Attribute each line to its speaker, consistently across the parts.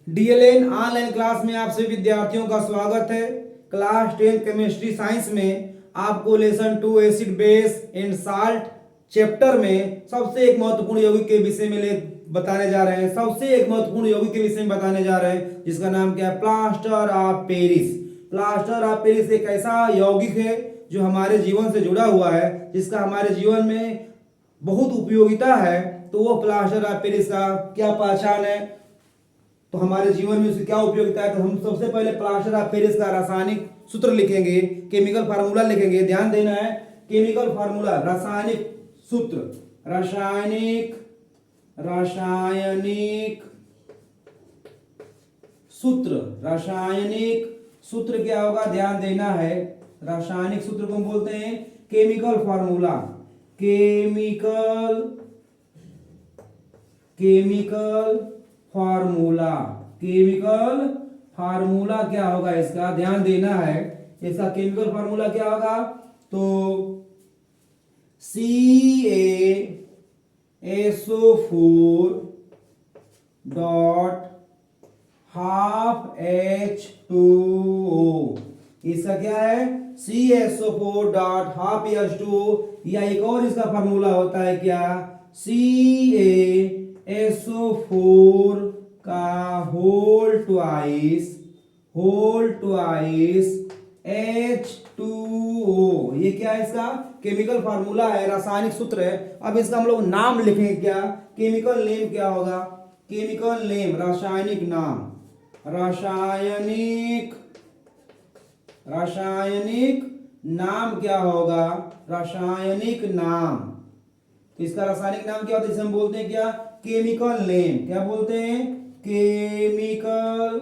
Speaker 1: DLN online class में आप सभी विद्यार्थियों का स्वागत है। क्लास 10 केमिस्ट्री साइंस में आपको lesson 2 acid base and salt chapter में सबसे एक महत्वपूर्ण यौगिक के विषय में बताने जा रहे हैं। सबसे एक महत्वपूर्ण यौगिक के विषय में बताने जा रहे हैं जिसका नाम क्या है, plaster of Paris. Plaster of Paris एक ऐसा यौगिक है जो हमारे जीवन से जुड़ा हुआ है, जिसका हमारे जीवन में बहुत उपयोगिता है। तो वो प्लास्टर ऑफ पेरिस का क्या पहचान है, तो हमारे जीवन में उसकी क्या उपयोगिता है। तो हम सबसे पहले प्लास्टर ऑफ पेरिस का रासायनिक सूत्र लिखेंगे, केमिकल फार्मूला लिखेंगे। ध्यान देना है, केमिकल फार्मूला, रासायनिक सूत्र, रासायनिक सूत्र, रासायनिक सूत्र क्या होगा, ध्यान देना है। रासायनिक सूत्र को हम बोलते हैं chemical formula. Chemical formula, chemical formula क्या होगा इसका, ध्यान देना है। इसका केमिकल फार्मूला क्या होगा, तो CaSO4 डॉट हाफ H2O। इसका क्या है, CaSO4 डॉट हाफ H2O। या एक और इसका फार्मूला होता है क्या, CaSO4 का होल ट्वाइस H2O। ये क्या है, इसका केमिकल फार्मूला है, रासायनिक सूत्र है। अब इसका हम लोग नाम लिखेंगे क्या, केमिकल नेम क्या होगा, केमिकल नेम, रासायनिक नाम, रासायनिक नाम क्या होगा, रासायनिक नाम। तो इसका रासायनिक नाम क्या होता है, इसे हम बोलते हैं क्या, केमिकल नेम। क्या बोलते हैं, केमिकल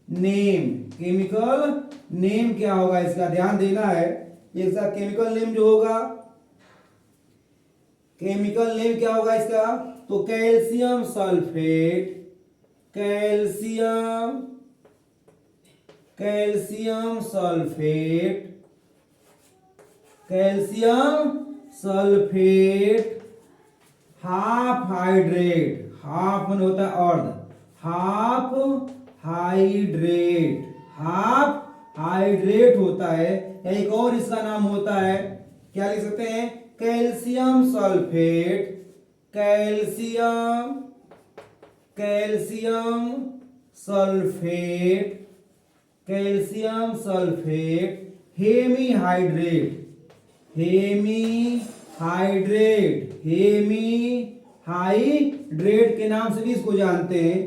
Speaker 1: नेम। केमिकल नेम क्या होगा इसका, ध्यान देना है। इसका केमिकल नेम जो होगा, केमिकल नेम क्या होगा इसका, तो calcium sulphate, calcium sulphate half hydrate. Half मन होता है अर्ध, हाफ हाइड्रेट होता है। या एक और इसका नाम होता है, क्या लिख सकते हैं, कैल्शियम सल्फेट हेमीहाइड्रेट के नाम से भी इसको जानते हैं।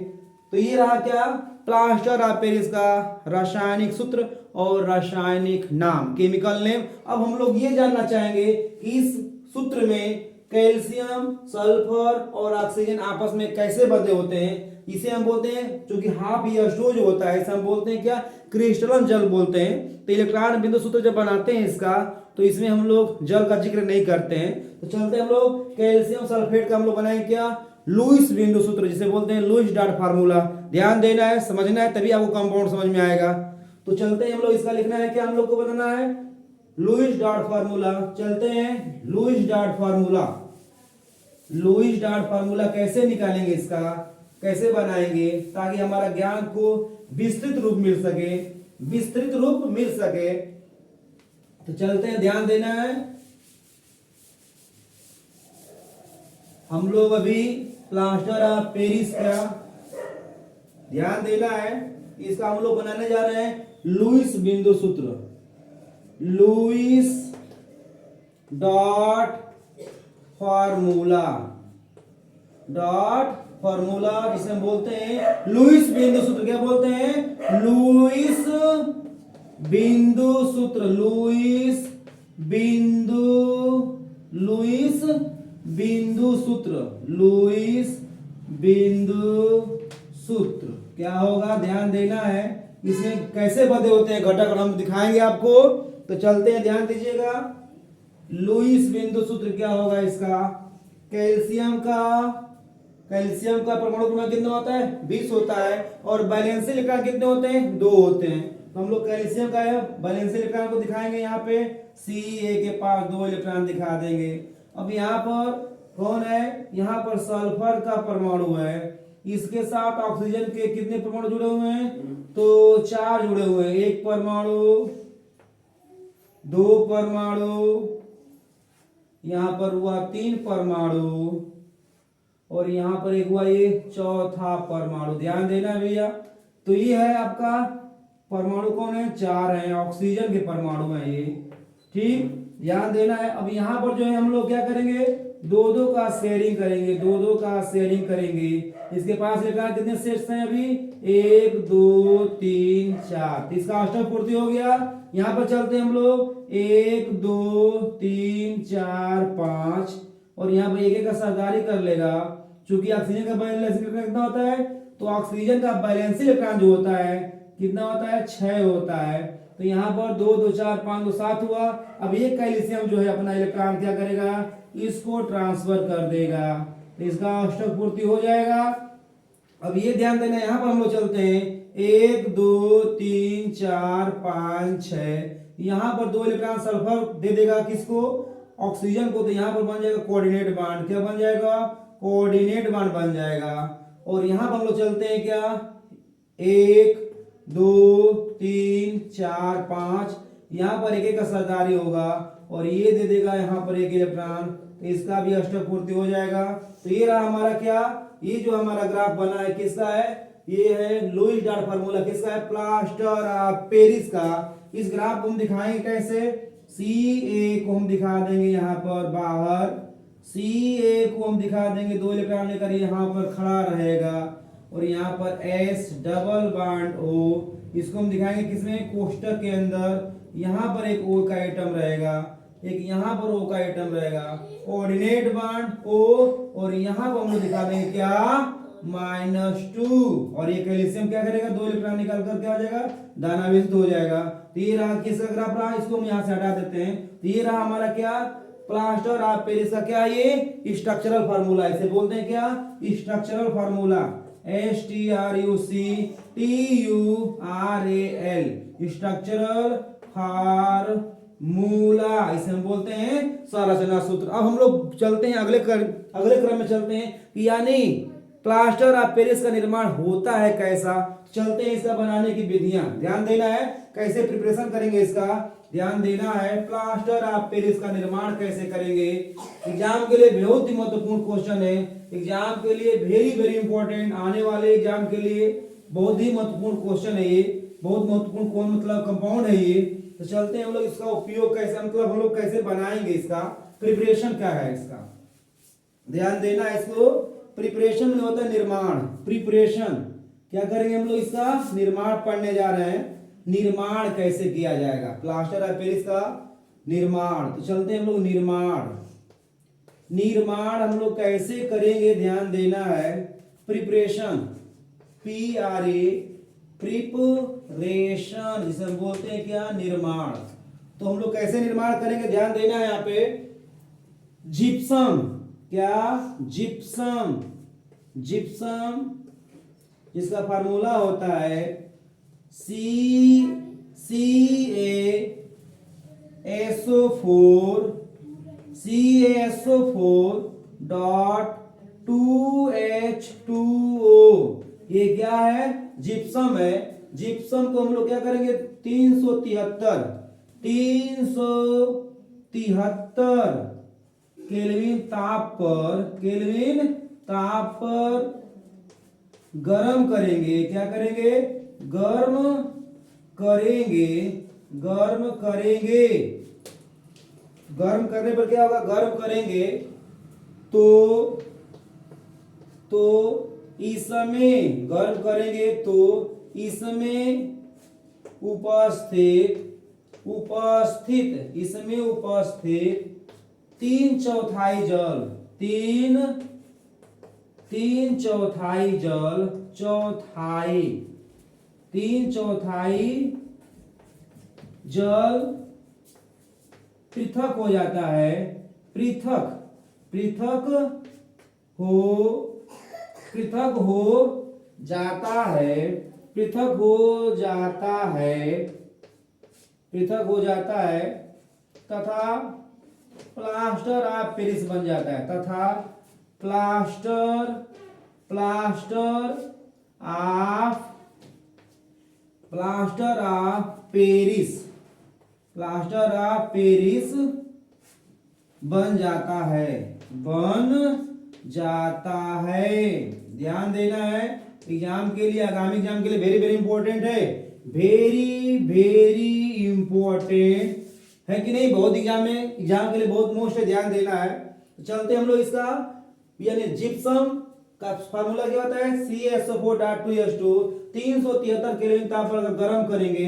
Speaker 1: तो ये रहा क्या, प्लास्टर ऑफ पेरिस का रासायनिक सूत्र और रासायनिक नाम, केमिकल नेम। अब हम लोग ये जानना चाहेंगे कि इस सूत्र में कैल्शियम, सल्फर और ऑक्सीजन आपस में कैसे बंधे होते हैं। इसे हम बोलते हैं, क्योंकि हाफ H2O जो होता है, इसे हम बोलते हैं क्या, क्रिस्टलन जल बोलते हैं। तो इलेक्ट्रॉन बिंदु सूत्र जब बनाते हैं इसका, तो इसमें हम लोग जल का जिक्र नहीं करते हैं। तो चलते हम लोग कैल्शियम सल्फेट का हम लोग बनाएंगे क्या, लुईस बिंदु सूत्र, जिसे बोलते हैं लुईस डॉट फार्मूला। ध्यान देना है, समझना है, तभी आपको कंपाउंड समझ में आएगा। तो चलते हैं हम लोग, इसका लिखना है क्या, हम लोग को बताना है लुईस डॉट फार्मूला। चलते हैं लुईस डॉट फार्मूला कैसे निकालेंगे, इसका कैसे बनाएंगे, ताकि हमारा ज्ञान को विस्तृत रूप मिल सके। तो चलते हैं, ध्यान देना है। हम लोग अभी प्लास्टर ऑफ पेरिस का ध्यान देना है, इसका हम लोग बनाने जा रहे हैं लुईस बिंदु सूत्र। लुईस डॉट फार्मूला जिसे हम बोलते हैं लुईस बिंदु सूत्र। क्या बोलते हैं, लुईस बिंदु सूत्र क्या होगा, ध्यान देना है। इसमें कैसे बंधे होते हैं घटक हम दिखाएंगे आपको। तो चलते हैं, ध्यान दीजिएगा। लुईस बिंदु सूत्र क्या होगा इसका, कैल्शियम का परमाणु क्रमांक कितना होता है, 20 होता है। और वैलेंसी इलेक्ट्रॉन कितने होते हैं, 2 होते हैं। तो हम लोग कैल्शियम का वैलेंसी इलेक्ट्रॉन को दिखाएंगे, यहाँ पे Ca के पास 2 इलेक्ट्रॉन दिखा देंगे। अब यहाँ पर कौन है, यहाँ पर सल्फर का परमाणु है, इसके साथ ऑक्सीजन के कितने परमाणु जुड़े हुए हैं? तो 4 जुड़े हुए हैं। 1 परमाणु, 2 परमाणु, यहां पर हुआ 3 परमाणु, और यहां पर एक हुआ ये चौथा परमाणु। ध्यान देना भैया। तो ये है आपका परमाणु कौन है? 4 हैं, ऑक्सीजन के परमाणु हैं ये। ठीक, ध्यान देना है। अब यहाँ पर जो है हम लोग क्या करेंगे? 2-2 का शेयरिंग करेंगे, 2-2 का शेयरिंग करेंगे। इसके पास लिखा कितने सेट्स हैं अभी? 1 2 3 4। इसका अष्टक पूर्ति हो गया। यहाँ पर चलते हैं हम लोग 1 2 3 4 5, और यहाँ पर एक एक का सरदारी कर लेगा। चूंकि ऑक्सीजन का बैलेंस कितना होता है? तो ऑक्सीजन का बैलेंस इलेक्ट्रॉन जो होता है कितना होता है? 6 होता है। तो यहाँ पर 2 2 4 5 2 7 हुआ। अब ये कैल्शियम जो है अपना इलेक्ट्रॉन क्या करेगा? इसको ट्रांसफर कर देगा, तो इसका अष्टक पूर्ति हो जाएगा। अब ये ध्यान देना, यहाँ पर हम लोग चलते हैं 1 2 3 4 5 6। यहाँ पर 2 इलेक्ट्रॉन सल्फर दे देगा किसको? ऑक्सीजन को। तो यहाँ पर बन जाएगा कोऑर्डिनेट बॉन्ड। क्या बन जाएगा? कोऑर्डिनेट बॉन्ड बन जाएगा। और यहाँ पर हम लोग चलते हैं क्या? 1 2 3 4 5, यहाँ पर एक एक का सरदारी होगा, और ये दे देगा यहाँ पर एक इलेक्ट्रॉन, तो इसका भी अष्टक पूर्ति हो जाएगा। तो ये रहा हमारा क्या? ये जो हमारा ग्राफ बना है किसका है? ये है लुईस डॉट फार्मूला। किसका है? प्लास्टर ऑफ पेरिस का। इस ग्राफ को हम दिखाएंगे कैसे? Ca को हम दिखा देंगे यहाँ पर बाहर, Ca को हम दिखा देंगे 2 इलेक्ट्रॉन लेकर यहाँ पर खड़ा रहेगा, और यहाँ पर S डबल बॉन्ड O, इसको हम दिखाएंगे किसमें? कोष्टक के अंदर। यहाँ पर एक O का एटम रहेगा, एक यहाँ पर O का एटम रहेगा, कोऑर्डिनेट बॉन्ड O, और यहाँ पर हम लोग दिखा देंगे क्या? -2, और ये कैल्शियम क्या करेगा? 2 इलेक्ट्रॉन निकाल कर क्या हो जाएगा? दानाविष्ट हो जाएगा। तो ये रहा किसका ग्राफ रहा? इसको हम यहाँ से हटा देते हैं। तो ये रहा हमारा क्या? प्लास्टर ऑफ पेरिस का क्या? ये स्ट्रक्चरल फार्मूला। इसे बोलते हैं क्या? Structural formula. STRUCTURAL, structural formula, इसे हम बोलते हैं संरचना सूत्र। अब हम लोग चलते हैं अगले क्रम में चलते हैं कि यानी प्लास्टर ऑफ पेरिस का निर्माण होता है कैसा। चलते हैं इसका बनाने की विधियां। ध्यान देना है कैसे प्रिपरेशन करेंगे इसका, ध्यान देना है। प्लास्टर ऑफ पेरिस का निर्माण कैसे करेंगे? एग्जाम के लिए बहुत ही महत्वपूर्ण क्वेश्चन है। एग्जाम के लिए वेरी वेरी इंपॉर्टेंट, आने वाले एग्जाम के लिए बहुत ही महत्वपूर्ण क्वेश्चन है ये। बहुत महत्वपूर्ण कौन मतलब कंपाउंड है ये। तो चलते हैं हम लोग इसका उपयोग कैसे, मतलब हम लोग कैसे बनाएंगे, इसका प्रिपरेशन क्या है इसका, ध्यान देना है। इसको प्रिपरेशन में होता है निर्माण। प्रिपरेशन क्या करेंगे हम लोग? इसका निर्माण पढ़ने जा रहे हैं। निर्माण कैसे किया जाएगा प्लास्टर ऑफ पेरिस का निर्माण। तो चलते हैं हम लोग निर्माण हम लोग कैसे करेंगे, ध्यान देना है। प्रिपरेशन, PRA, प्रिपरेशन, जिसे हम बोलते हैं क्या? निर्माण। तो हम लोग कैसे निर्माण करेंगे, ध्यान देना है यहाँ पे। जिप्सम, क्या? जिप्सम, जिप्सम, जिसका फार्मूला होता है CaSO4.2H2O, ये क्या है? जिप्सम है। जिप्सम को हम लोग क्या करेंगे? 373 केल्विन ताप पर गर्म करेंगे। क्या करेंगे? गर्म करेंगे। गर्म करने पर क्या होगा? गर्म करेंगे तो इसमें गर्म करेंगे तो इसमें उपस्थित 3/4 जल, 3/4 जल, 3/4 जल पृथक हो जाता है। पृथक हो जाता है तथा प्लास्टर ऑफ पेरिस बन जाता है। Plaster of Paris, plaster of Paris बन जाता है, बन जाता है। ध्यान देना है, एग्जाम के लिए, आगामी एग्जाम के लिए वेरी वेरी इंपॉर्टेंट है, वेरी वेरी इंपॉर्टेंट है कि नहीं, बहुत एग्जाम के लिए बहुत मोस्ट है, ध्यान देना है। तो चलते हम लोग इसका यानी जिप्सम का फार्मूला क्या होता है, CaSO4.2H2 373 केल्विन ताप पर अगर गर्म करेंगे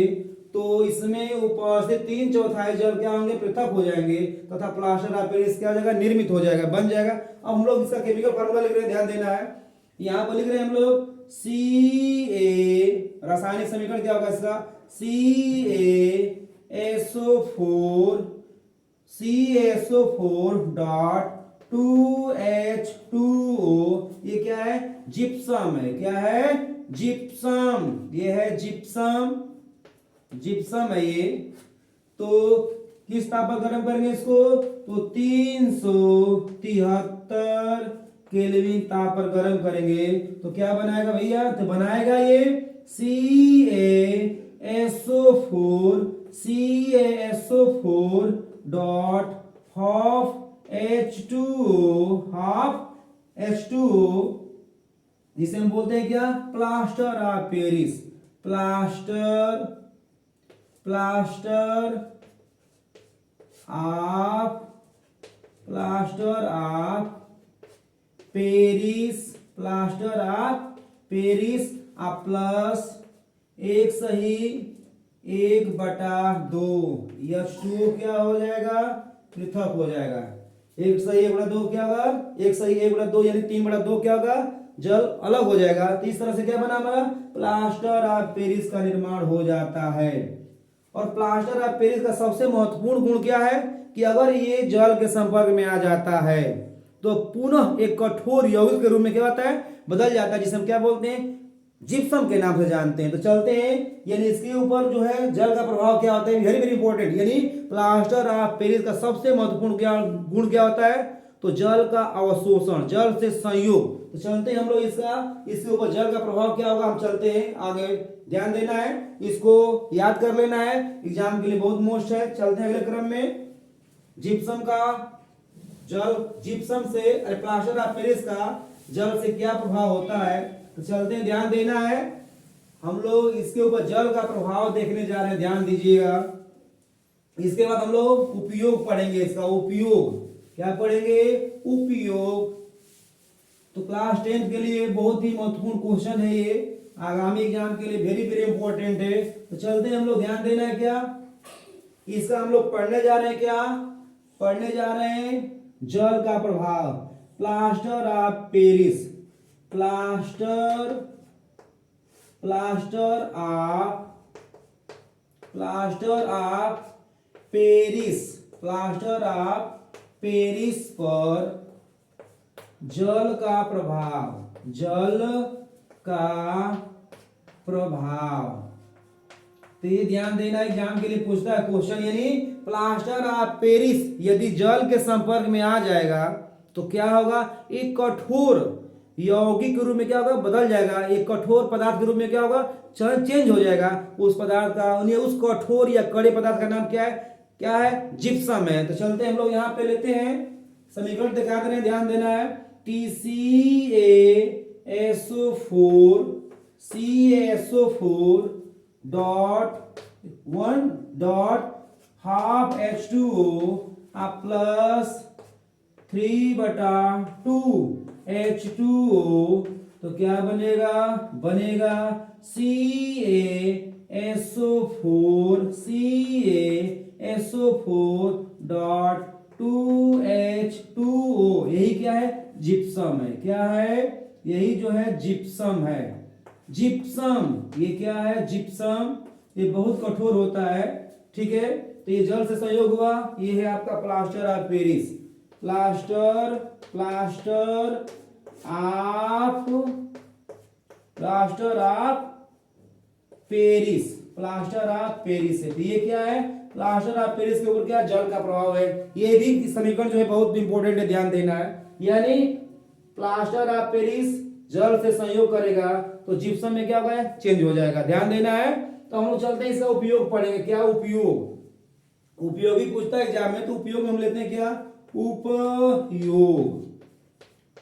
Speaker 1: तो इसमें ऊपर से 3/4 जल क्या होंगे, पृथक हो जाएंगे तथा प्लास्टर ऑफ पेरिस क्या हो जाएगा, निर्मित हो जाएगा, बन जाएगा। अब हम लोग इसका केमिकल फार्मूला लिख रहे हैं, ध्यान देना है। यहाँ पर लिख रहे हैं हम लोग Ca, रासायनिक समीकरण क्या होगा इसका, CaSO4.2H2O, ये क्या है, जिप्सम है, क्या है, जिप्सम, ये है जिप्सम, जिप्सम है ये। तो किस ताप पर गर्म करेंगे इसको, तो 373 केल्विन ताप पर गर्म करेंगे तो क्या बनाएगा भैया, तो बनाएगा ये CaSO4 डॉट हाफ H2O, जिसे हम बोलते हैं क्या, plaster of Paris, plaster of Paris, plaster of Paris plus 1/2 H2O क्या हो जाएगा, पृथक हो जाएगा, 1/2 क्या होगा, 1/2 यानी 3/2 क्या होगा, जल अलग हो जाएगा। तो इस तरह से क्या बना हमारा, प्लास्टर ऑफ पेरिस का निर्माण हो जाता है। और प्लास्टर ऑफ पेरिस का सबसे महत्वपूर्ण गुण क्या है कि अगर ये जल के संपर्क में आ जाता है तो पुनः एक कठोर यौगिक के रूप में क्या होता है, बदल जाता है, जिसे हम क्या बोलते हैं, जिप्सम के नाम से जानते हैं। तो चलते हैं, यानी इसके ऊपर जो है जल का प्रभाव क्या होता है, वेरी वेरी इंपॉर्टेंट, यानी प्लास्टर ऑफ पेरिस का सबसे महत्वपूर्ण गुण क्या होता है, तो जल का अवशोषण, जल से संयोग। तो चलते हैं हम लोग इसके ऊपर जल का प्रभाव क्या होगा, हम चलते हैं आगे, ध्यान देना है, इसको याद कर लेना है, एग्जाम के लिए बहुत मोस्ट है। चलते हैं अगले क्रम में, जिप्सम का जल, जिप्सम से प्लास्टर ऑफ पेरिस का जल से क्या प्रभाव होता है। तो चलते हैं, ध्यान देना है, हम लोग इसके ऊपर जल का प्रभाव देखने जा रहे हैं, ध्यान दीजिएगा। इसके बाद हम लोग उपयोग पढ़ेंगे, इसका उपयोग क्या पढ़ेंगे, उपयोग। तो क्लास 10 के लिए बहुत ही महत्वपूर्ण क्वेश्चन है ये, आगामी एग्जाम के लिए वेरी वेरी इंपॉर्टेंट है। तो चलते हैं हम लोग, ध्यान देना है, क्या इसका हम लोग पढ़ने जा रहे हैं, क्या पढ़ने जा रहे हैं, जल का प्रभाव, plaster of Paris, plaster of Paris पर जल का प्रभाव। तो ये ध्यान देना, एग्जाम के लिए पूछता है क्वेश्चन, यानी प्लास्टर ऑफ पेरिस यदि जल के संपर्क में आ जाएगा तो क्या होगा, एक कठोर यौगिक के रूप में क्या होगा, बदल जाएगा, एक कठोर पदार्थ के रूप में क्या होगा, चेंज हो जाएगा उस पदार्थ का, उस कठोर या कड़े पदार्थ का नाम क्या है, जिप्सम है। तो चलते हैं हम लोग यहाँ पे लेते हैं, समीकरण दिखा दे रहे हैं, ध्यान देना है, CaSO4 dot 1/2 H2O plus 3/2 H2O, तो क्या बनेगा, CaSO4 डॉट 2H2O, यही क्या है, जिप्सम है, क्या है, यही जो है जिप्सम है, जिप्सम, ये क्या है, जिप्सम, ये बहुत कठोर होता है, ठीक है। तो ये जल से संयोग हुआ, ये है आपका plaster of Paris, plaster of Paris है। तो ये क्या है, प्लास्टर ऑफ पेरिस के ऊपर क्या जल का प्रभाव है। ये भी समीकरण जो है बहुत इंपॉर्टेंट है, ध्यान देना है, यानी प्लास्टर ऑफ पेरिस जल से संयोग करेगा तो जिप्सम में क्या होगा, चेंज हो जाएगा, ध्यान देना है। तो हम लोग चलते हैं, इसका उपयोग पढ़ेंगे। क्या उपयोग, उपयोगी पूछता है एग्जाम में, तो उपयोग में हम लेते हैं क्या, उपयोग।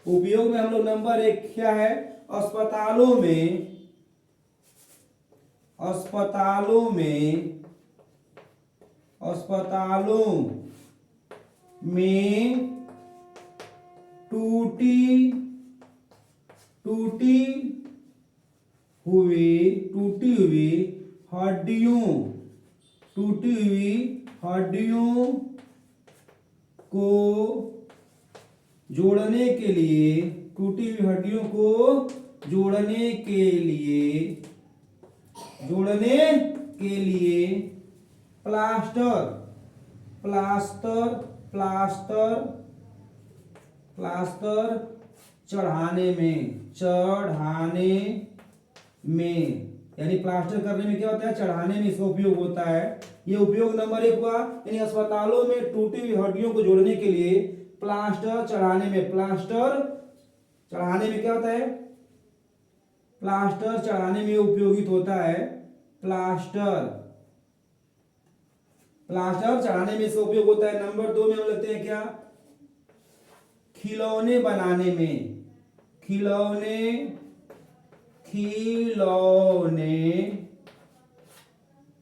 Speaker 1: उपयोग में हम लोग नंबर 1 क्या है, अस्पतालों में, अस्पतालों में, अस्पतालों में टूटी टूटी हुई हड्डियों, टूटी हुई हड्डियों को जोड़ने के लिए, टूटी हुई हड्डियों को जोड़ने के लिए, जोड़ने के लिए प्लास्टर, प्लास्टर, प्लास्टर, प्लास्टर चढ़ाने में, चढ़ाने में, यानी प्लास्टर करने में क्या होता है, चढ़ाने में इसका उपयोग होता है। ये उपयोग नंबर 1 हुआ। यानी अस्पतालों में टूटी हुई हड्डियों को जोड़ने के लिए प्लास्टर चढ़ाने में, प्लास्टर चढ़ाने में क्या होता है, प्लास्टर चढ़ाने में उपयोगित होता है। प्लास्टर, प्लास्टर चढ़ाने में इसका उपयोग होता है। नंबर 2 में हम लेते हैं क्या, खिलौने बनाने में, खिलौने, खिलौने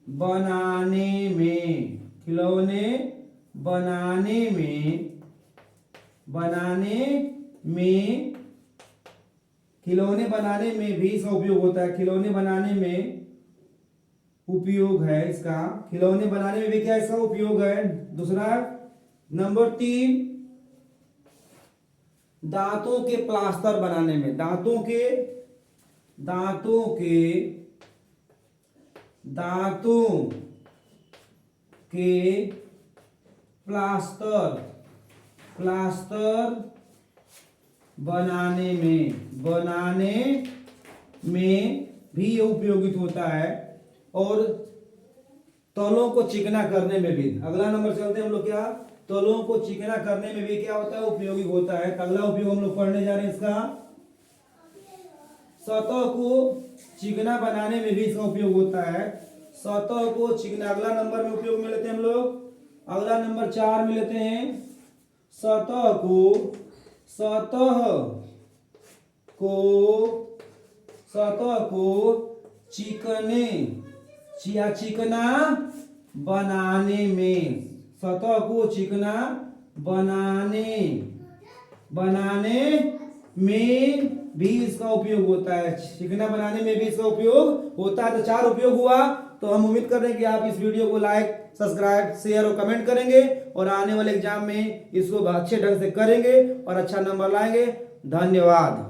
Speaker 1: बनाने में, खिलौने बनाने में, बनाने में, खिलौने बनाने में भी इसका उपयोग होता है। खिलौने बनाने में उपयोग है इसका, खिलौने बनाने में भी क्या इसका उपयोग है। दूसरा नंबर 3, दांतों के प्लास्टर बनाने में, दांतों के, दांतों के, दांतों के प्लास्टर, प्लास्टर बनाने में, बनाने में भी ये उपयोगित होता है। और तलों को चिकना करने में भी। अगला नंबर चलते हैं हम लोग, क्या, तलों को चिकना करने में भी क्या होता है, उपयोगी होता है। अगला उपयोग हम लोग पढ़ने जा रहे हैं इसका, सतह को चिकना बनाने में भी इसका उपयोग होता है। सतह को चिकना, अगला नंबर में उपयोग में लेते हैं हम लोग। अगला नंबर 4 में लेते हैं, सतह को, सतह को, सतह को चिकने या चिकना बनाने में, सतह को चिकना बनाने, बनाने में भी इसका उपयोग होता है। चिकना बनाने में भी इसका उपयोग होता है। तो 4 उपयोग हुआ। तो हम उम्मीद कर रहे हैं कि आप इस वीडियो को लाइक, सब्सक्राइब, शेयर और कमेंट करेंगे और आने वाले एग्जाम में इसको अच्छे ढंग से करेंगे और अच्छा नंबर लाएंगे। धन्यवाद।